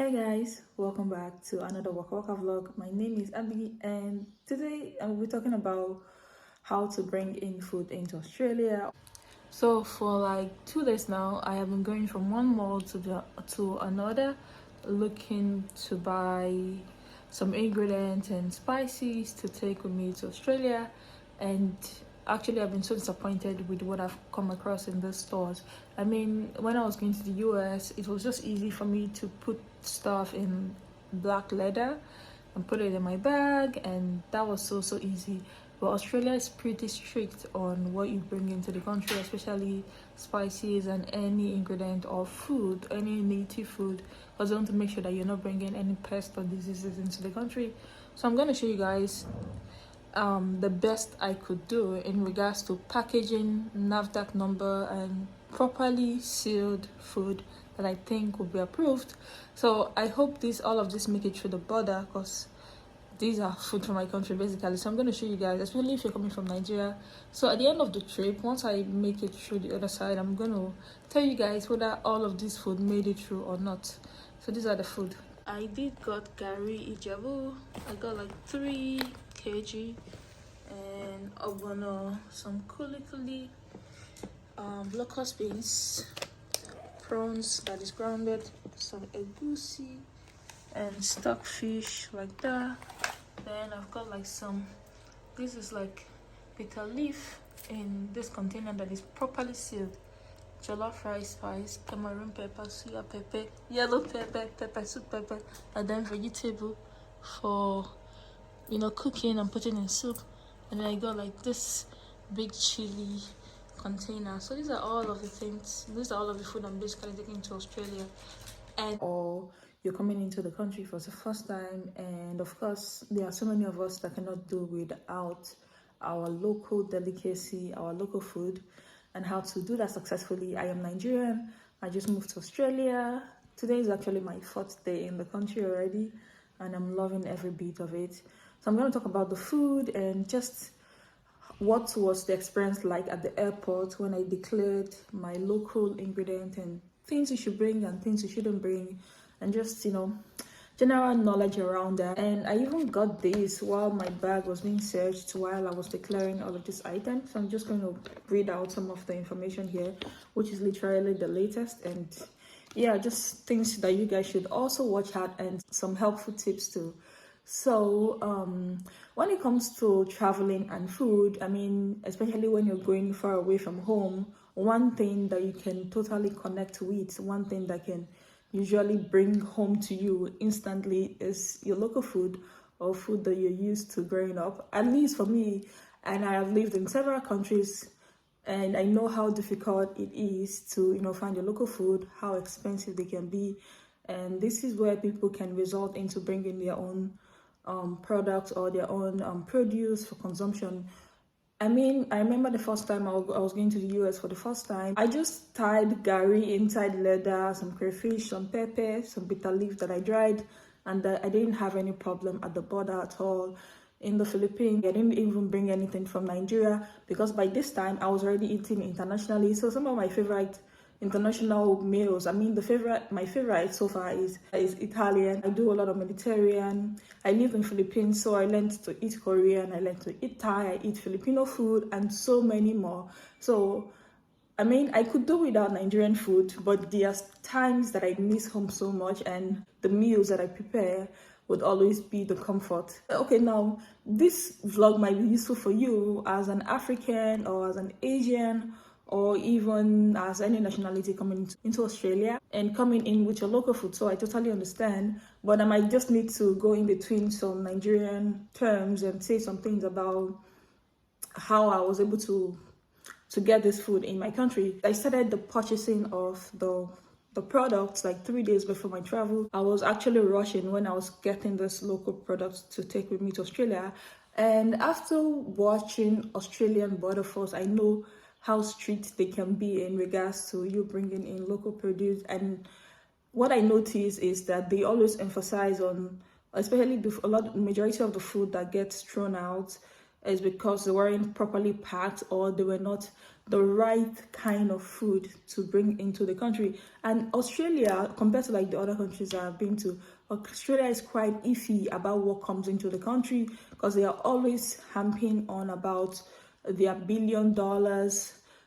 Hey guys, welcome back to another Waka Waka vlog. My name is Abby, and today I will be talking about how to bring in food into Australia. So for like 2 days now, I have been going from one mall to another, looking to buy some ingredients and spices to take with me to Australia. And actually, I've been so disappointed with what I've come across in the stores. I mean, when I was going to the US, it was just easy for me to put stuff in black leather and put it in my bag, and that was so easy. But Australia is pretty strict on what you bring into the country, especially spices and any ingredient of food, any native food, because they want to make sure that you're not bringing any pests or diseases into the country. So I'm going to show you guys the best I could do in regards to packaging, NAFDAC number, and properly sealed food that I think will be approved. So I hope all of this make it through the border, because these are food from my country basically. So I'm going to show you guys, especially if you're coming from Nigeria. So at the end of the trip, once I make it through the other side, I'm going to tell you guys whether all of this food made it through or not. So these are the food. I did got Gary Ijabu. I got like 3 kg, and ogbono, some kuli, locust beans, prawns that is grounded, some egusi, and stockfish like that. Then I've got like this is like bitter leaf in this container that is properly sealed, jollof rice spice, tamarind pepper, suya pepper, yellow pepper, pepper soup pepper, and then vegetable for cooking and putting in soup. And then I got like this big chili container. So these are all of the things, these are all of the food I'm basically taking to Australia. And or you're coming into the country for the first time, and of course there are so many of us that cannot do without our local delicacy, our local food, and how to do that successfully. I am Nigerian. I just moved to Australia. Today is actually my 4th day in the country already, and I'm loving every bit of it. So I'm going to talk about the food and just what was the experience like at the airport when I declared my local ingredient and things you should bring and things you shouldn't bring, and just general knowledge around that. And I even got this while my bag was being searched while I was declaring all of these items. So I'm just going to read out some of the information here, which is literally the latest, and yeah, just things that you guys should also watch out, and some helpful tips too. So when it comes to traveling and food, I mean, especially when you're going far away from home, one thing that you can totally connect with, one thing that can usually bring home to you instantly, is your local food, or food that you're used to growing up. At least for me, and I have lived in several countries, and I know how difficult it is to find your local food, how expensive they can be. And this is where people can resort into bringing their own products or their own produce for consumption. I mean, I remember the first time I was going to the US for the first time. I just tied gari inside leather, some crayfish, some pepper, some bitter leaf that I dried, and I didn't have any problem at the border at all. In the Philippines, I didn't even bring anything from Nigeria, because by this time I was already eating internationally. So some of my favorite international meals, I mean, my favorite so far is Italian. I do a lot of Mediterranean. I live in Philippines, so I learned to eat Korean, I learned to eat Thai, I eat Filipino food, and so many more. So I mean, I could do without Nigerian food, but there are times that I miss home so much, and the meals that I prepare would always be the comfort. Okay, now this vlog might be useful for you as an African or as an Asian, or even as any nationality coming into Australia and coming in with your local food. So I totally understand, but I might just need to go in between some Nigerian terms and say some things about how I was able to get this food in my country. I started the purchasing of the products like 3 days before my travel. I was actually rushing when I was getting this local products to take with me to Australia. And after watching Australian Waterfalls, I know how strict they can be in regards to you bringing in local produce. And what I notice is that they always emphasize on, especially majority of the food that gets thrown out is because they weren't properly packed, or they were not the right kind of food to bring into the country. And Australia, compared to like the other countries I've been to, Australia is quite iffy about what comes into the country, because they are always hamping on about their $1 billion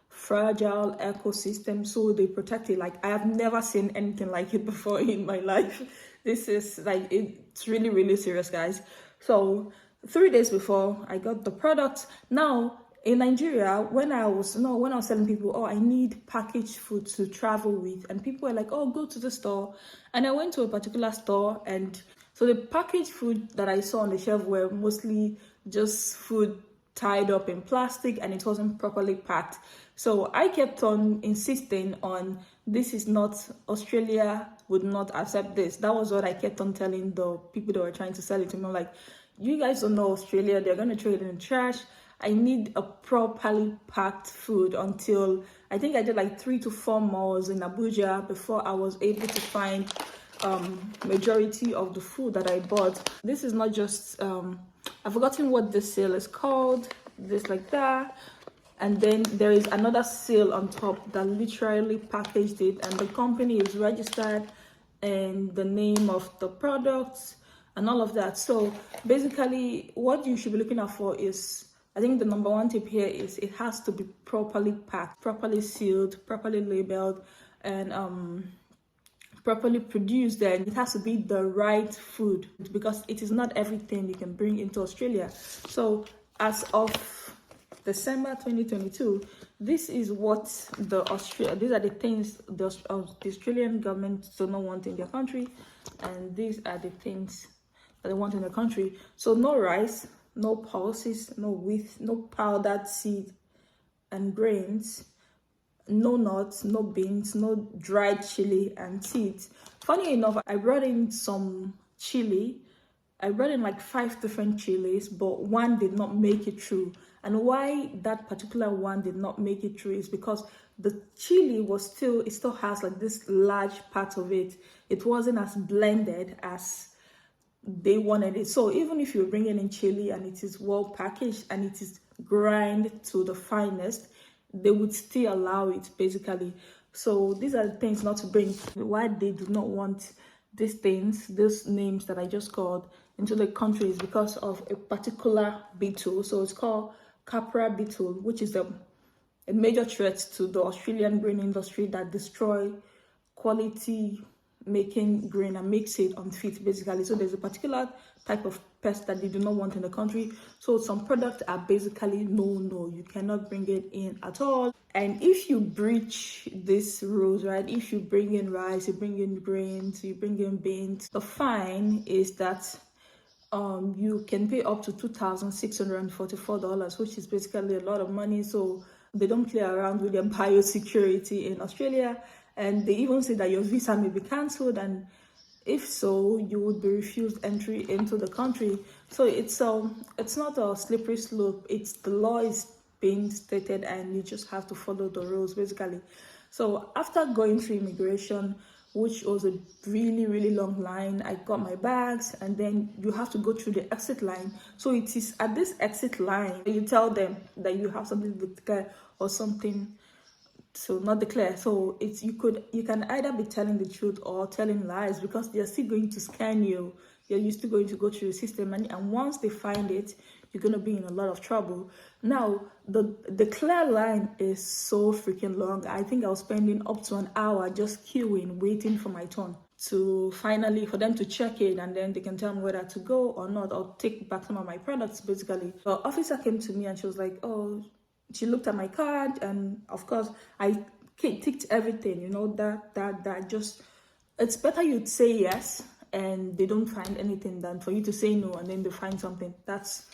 fragile ecosystem, so they protect it. Like, I have never seen anything like it before in my life. This is like, it's really, really serious, guys. So 3 days before I got the product, now in Nigeria, when I was telling people, oh, I need packaged food to travel with, and people were like, oh, go to the store. And I went to a particular store, and so the packaged food that I saw on the shelf were mostly just food tied up in plastic, and it wasn't properly packed. So I kept on insisting on, this is not, Australia would not accept this. That was what I kept on telling the people that were trying to sell it to me. I'm like, you guys don't know Australia, they're going to throw it in the trash. I need a properly packed food. Until I think I did like 3 to 4 malls in Abuja before I was able to find majority of the food that I bought. This is not just I've forgotten what this sale is called, this like that, and then there is another sale on top that literally packaged it, and the company is registered and the name of the products and all of that. So basically what you should be looking out for is, I think the number one tip here is, it has to be properly packed, properly sealed, properly labeled, and properly produced. Then it has to be the right food, because it is not everything you can bring into Australia. So as of December 2022, this is what these are the things the Australian government do not want in their country, and these are the things that they want in the country. So no rice, no pulses, no wheat, no powdered seed and grains, no nuts, no beans, no dried chili and seeds. Funny enough, I brought in some chili. I brought in like 5 different chilies, but one did not make it through. And why that particular one did not make it through is because the chili it still has like this large part of it. It wasn't as blended as they wanted it. So even if you're bringing in chili and it is well packaged and it is grind to the finest, they would still allow it, basically. So these are the things not to bring. Why they do not want these things, these names that I just called, into the country is because of a particular beetle. So it's called Kpalime beetle, which is a major threat to the Australian grain industry that destroy quality making grain and makes it unfit, basically. So there's a particular type of pest that they do not want in the country. So some products are basically no, you cannot bring it in at all. And if you breach these rules, right, if you bring in rice, you bring in grains, you bring in beans, the fine is that you can pay up to $2,644, which is basically a lot of money. So they don't play around with their biosecurity in Australia. And they even say that your visa may be cancelled, and if so, you would be refused entry into the country. So it's not a slippery slope. It's the law is being stated, and you just have to follow the rules, basically. So after going through immigration, which was a really, really long line, I got my bags, and then you have to go through the exit line. So it is at this exit line you tell them that you have something to declare or something to not declare. So you can either be telling the truth or telling lies, because they're still going to scan you. You're still going to go through the system, and once they find it, you're going to be in a lot of trouble. Now, the clear line is so freaking long. I think I was spending up to an hour just queuing, waiting for my turn to finally, for them to check it, and then they can tell me whether to go or not, or take back some of my products, basically. The officer came to me and she was like, oh, she looked at my card, and of course I ticked everything, that just, it's better you'd say yes and they don't find anything than for you to say no and then they find something. That's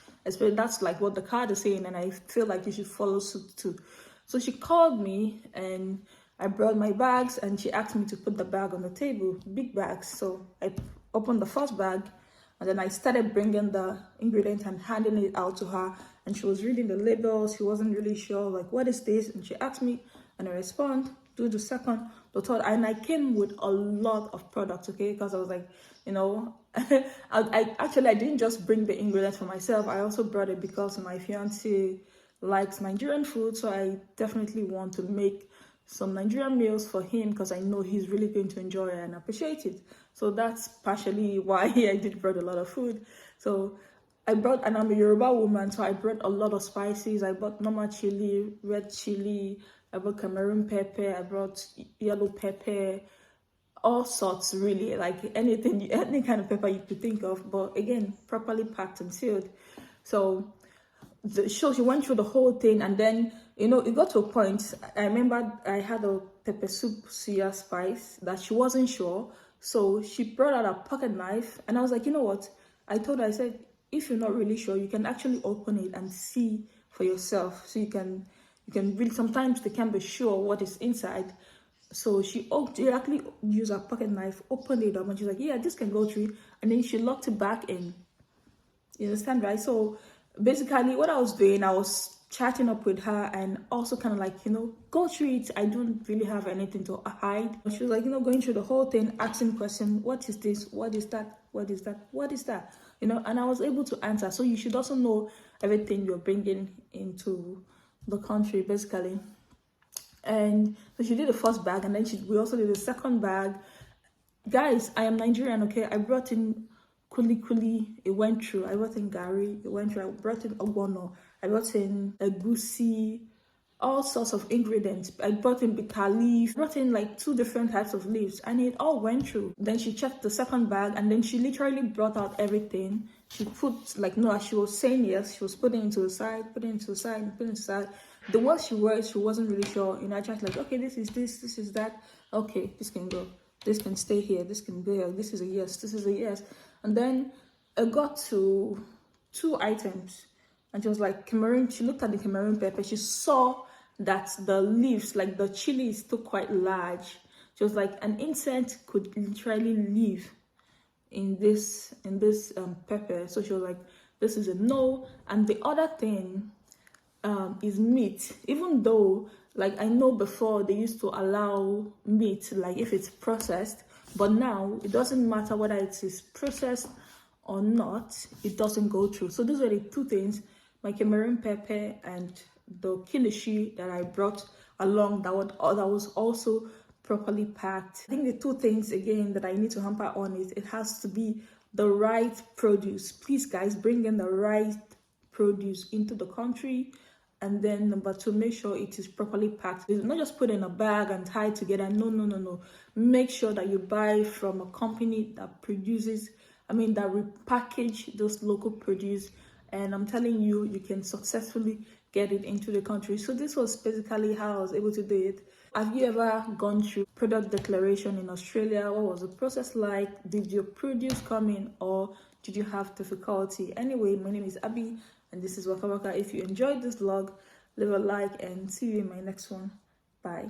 like what the card is saying, and I feel like you should follow suit too. So she called me and I brought my bags, and she asked me to put the bag on the table, big bags. So I opened the first bag, and then I started bringing the ingredients and handing it out to her. And she was reading the labels. She wasn't really sure, like, what is this? And she asked me, and I respond, do the second, the third. And I came with a lot of products, okay? Because I was like, I didn't just bring the ingredients for myself. I also brought it because my fiance likes Nigerian food, so I definitely want to make some Nigerian meals for him because I know he's really going to enjoy it and appreciate it. So that's partially why I did brought a lot of food. So I brought, and I'm a Yoruba woman, so I brought a lot of spices. I brought normal chili, red chili, I brought Cameroon pepper, I brought yellow pepper, all sorts really, like anything, any kind of pepper you could think of, but again, properly packed and sealed. So she went through the whole thing, and then it got to a point. I remember I had a pepper soup suya spice that she wasn't sure, so she brought out a pocket knife, and I was like, you know what? I told her, I said, if you're not really sure, you can actually open it and see for yourself. So you can really, sometimes they can't be sure what is inside. So she actually used her pocket knife, opened it up, and she's like, yeah, this can go through. And then she locked it back in. You understand, right? So basically, what I was doing, I was chatting up with her and also kind of like, go through it. I don't really have anything to hide. She was like, going through the whole thing, asking questions. What is this? What is that? What is that? What is that? And I was able to answer. So you should also know everything you're bringing into the country, basically. And so she did the first bag, and then we also did the second bag. Guys, I am Nigerian, okay? I brought in kuli, it went through. I brought in gari, it went through. I brought in ogbono, I brought in egusi, all sorts of ingredients. I brought in bitter leaf, brought in like 2 different types of leaves, and it all went through. Then she checked the second bag, and then she literally brought out everything. She put, like, no, as she was saying yes, she was putting it to the side, putting it to the side, putting it to the side. The words she wasn't really sure. I just like, okay, this is that. Okay, this can go. This can stay here. This can go here. This is a yes. This is a yes. And then I got to 2 items. And she was like, Cameroon. She looked at the Cameroon pepper. She saw that the leaves, like the chili, is still quite large. She was like, an insect could literally live in this pepper. So she was like, this is a no. And the other thing is meat. Even though, like, I know before they used to allow meat, like if it's processed, but now it doesn't matter whether it is processed or not, it doesn't go through. So those were the 2 things, my Cameroon pepper and the kilishi that I brought along that was also properly packed. I think the 2 things again that I need to hamper on is it has to be the right produce. Please guys, bring in the right produce into the country. And then number 2, make sure it is properly packed. It's not just put in a bag and tied together. No. Make sure that you buy from a company that produces, that repackage those local produce. And I'm telling you, you can successfully get it into the country. So this was basically how I was able to do it. Have you ever gone through product declaration in Australia? What was the process like? Did your produce come in, or did you have difficulty? Anyway, my name is Abby, and this is Waka Waka. If you enjoyed this vlog, leave a like and see you in my next one. Bye.